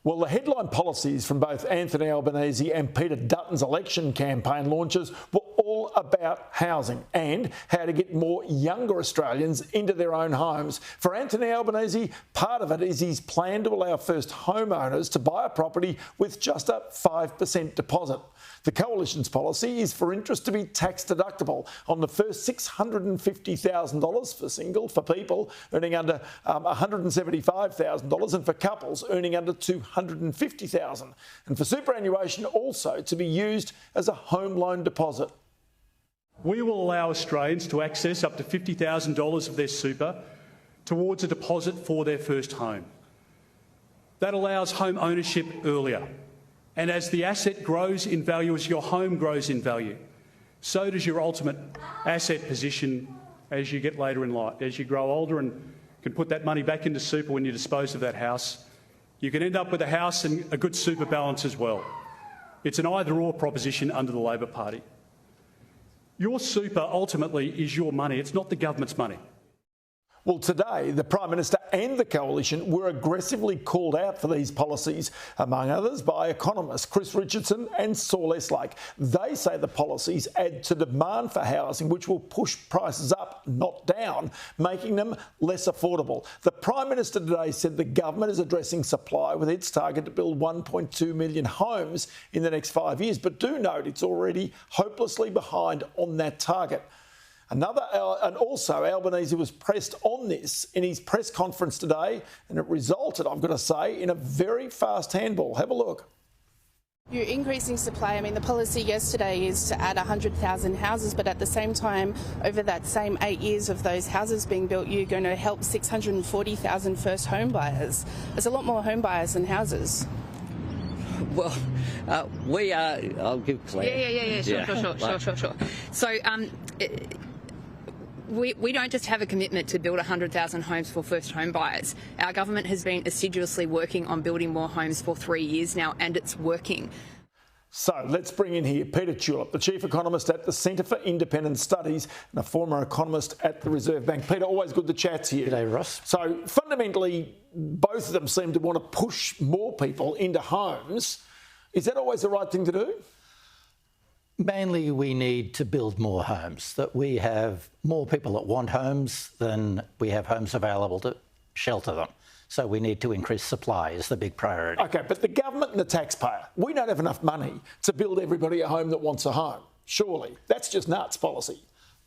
Well, the headline policies from both Anthony Albanese and Peter Dutton's election campaign launches were all about housing and how to get more younger Australians into their own homes. For Anthony Albanese, part of it is his plan to allow first homeowners to buy a property with just a 5% deposit. The Coalition's policy is for interest to be tax deductible on the first $650,000 for people earning under $175,000 and for couples earning under $250,000, and for superannuation also to be used as a home loan deposit. We will allow Australians to access up to $50,000 of their super towards a deposit for their first home. That allows home ownership earlier. And as the asset grows in value, as your home grows in value, so does your ultimate asset position as you get later in life. As you grow older and can put that money back into super when you dispose of that house, you can end up with a house and a good super balance as well. It's an either-or proposition under the Labor Party. Your super ultimately is your money. It's not the government's money. Well, today, the Prime Minister and the Coalition were aggressively called out for these policies, among others by economists Chris Richardson and Saul Eslake. They say the policies add to demand for housing, which will push prices up, not down, making them less affordable. The Prime Minister today said the government is addressing supply with its target to build 1.2 million homes in the next 5 years, but do note it's already hopelessly behind on that target. And also Albanese was pressed on this in his press conference today, and it resulted, I've got to say, in a very fast handball. Have a look. You're increasing supply. I mean, the policy yesterday is to add 100,000 houses, but at the same time, over that same 8 years of those houses being built, you're going to help 640,000 first home buyers. There's a lot more home buyers than houses. Well, we are... I'll give Claire. Sure. So, we don't just have a commitment to build 100,000 homes for first home buyers. Our government has been assiduously working on building more homes for 3 years now, and it's working. So let's bring in here Peter Tulip, the Chief Economist at the Centre for Independent Studies and a former economist at the Reserve Bank. Peter, always good to chat to you. G'day, Ross. So fundamentally, both of them seem to want to push more people into homes. Is that always the right thing to do? Mainly we need to build more homes, that we have more people that want homes than we have homes available to shelter them. So we need to increase supply is the big priority. OK, but the government and the taxpayer, we don't have enough money to build everybody a home that wants a home, surely. That's just nuts policy.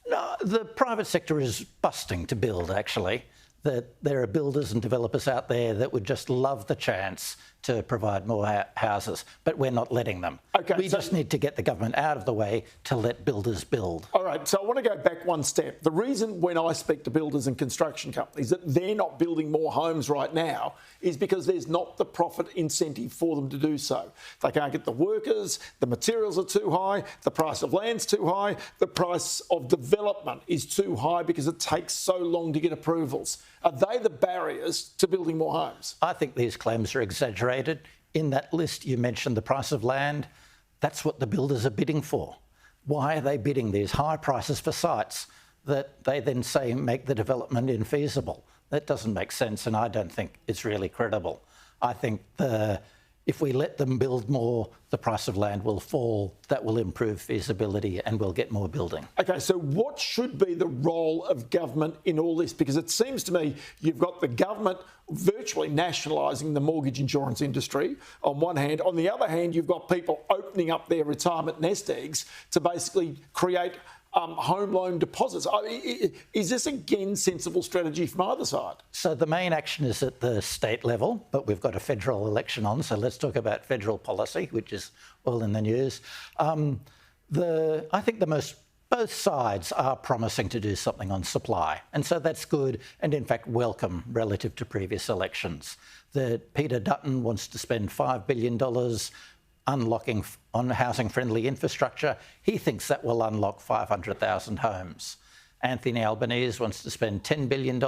No, the private sector is busting to build, actually. That there are builders and developers out there that would just love the chance to provide more houses, but we're not letting them. Okay, we just need to get the government out of the way to let builders build. All right, so I want to go back one step. The reason when I speak to builders and construction companies that they're not building more homes right now is because there's not the profit incentive for them to do so. They can't get the workers, the materials are too high, the price of land's too high, the price of development is too high because it takes so long to get approvals. Are they the barriers to building more homes? I think these claims are exaggerated. In that list, you mentioned the price of land. That's what the builders are bidding for. Why are they bidding these high prices for sites that they then say make the development infeasible? That doesn't make sense, and I don't think it's really credible. I think if we let them build more, the price of land will fall. That will improve feasibility and we'll get more building. OK, so what should be the role of government in all this? Because it seems to me you've got the government virtually nationalising the mortgage insurance industry on one hand. On the other hand, you've got people opening up their retirement nest eggs to basically create home loan deposits. Is this again sensible strategy from either side? So the main action is at the state level, but we've got a federal election on, so let's talk about federal policy, which is all in the news. I think both sides are promising to do something on supply, and so that's good and in fact welcome relative to previous elections. Peter Dutton wants to spend $5 billion unlocking on housing-friendly infrastructure. He thinks that will unlock 500,000 homes. Anthony Albanese wants to spend $10 billion,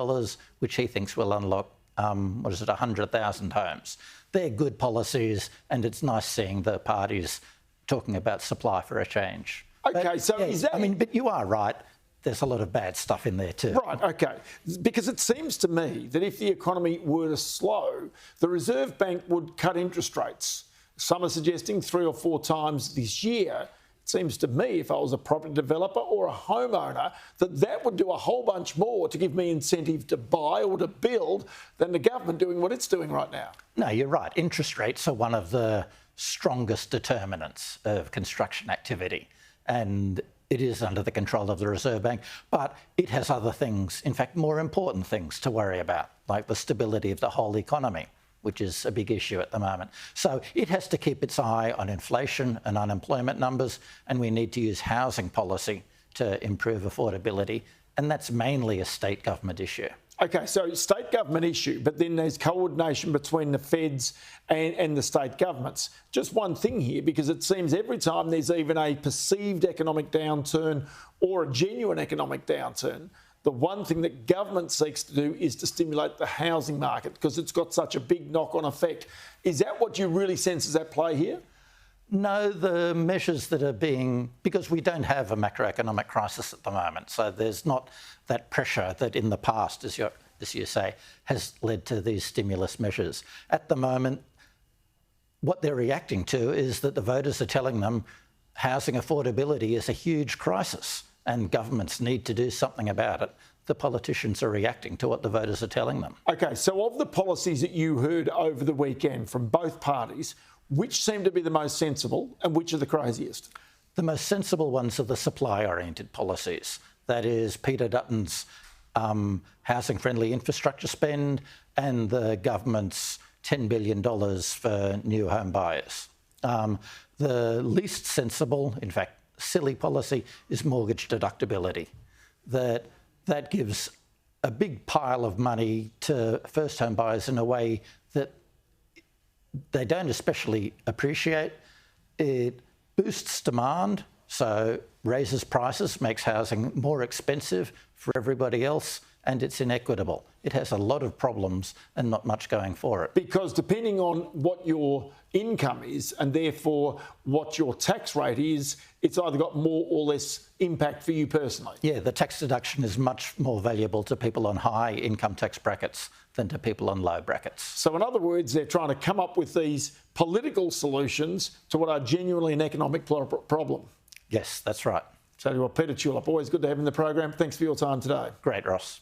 which he thinks will unlock, 100,000 homes. They're good policies, and it's nice seeing the parties talking about supply for a change. OK, so is that... but you are right. there's a lot of bad stuff in there too. Right, okay. Because it seems to me that if the economy were to slow, the Reserve Bank would cut interest rates. Some are suggesting 3 or 4 times this year. It seems to me, if I was a property developer or a homeowner, that would do a whole bunch more to give me incentive to buy or to build than the government doing what it's doing right now. No, you're right. Interest rates are one of the strongest determinants of construction activity, and it is under the control of the Reserve Bank, but it has other things, in fact, more important things to worry about, like the stability of the whole economy, which is a big issue at the moment. So it has to keep its eye on inflation and unemployment numbers, and we need to use housing policy to improve affordability, and that's mainly a state government issue. Okay, so state government issue, but then there's coordination between the feds and the state governments. Just one thing here, because it seems every time there's even a perceived economic downturn or a genuine economic downturn, the one thing that government seeks to do is to stimulate the housing market because it's got such a big knock-on effect. Is that what you really sense is at play here? No, the measures that are being, because we don't have a macroeconomic crisis at the moment, so there's not that pressure that in the past, as you say, has led to these stimulus measures. At the moment, what they're reacting to is that the voters are telling them housing affordability is a huge crisis and governments need to do something about it. The politicians are reacting to what the voters are telling them. Okay, so of the policies that you heard over the weekend from both parties, which seem to be the most sensible and which are the craziest? The most sensible ones are the supply-oriented policies. That is Peter Dutton's housing-friendly infrastructure spend and the government's $10 billion for new home buyers. The least sensible, in fact, silly policy is mortgage deductibility. That gives a big pile of money to first home buyers in a way that they don't especially appreciate. It boosts demand, so raises prices, makes housing more expensive for everybody else, and it's inequitable. It has a lot of problems and not much going for it. Because depending on what your income is and therefore what your tax rate is, it's either got more or less impact for you personally. Yeah, the tax deduction is much more valuable to people on high income tax brackets than to people on low brackets. So in other words, they're trying to come up with these political solutions to what are genuinely an economic problem. Yes, that's right. So, Peter Tulip, always good to have you in the program. Thanks for your time today. Great, Ross.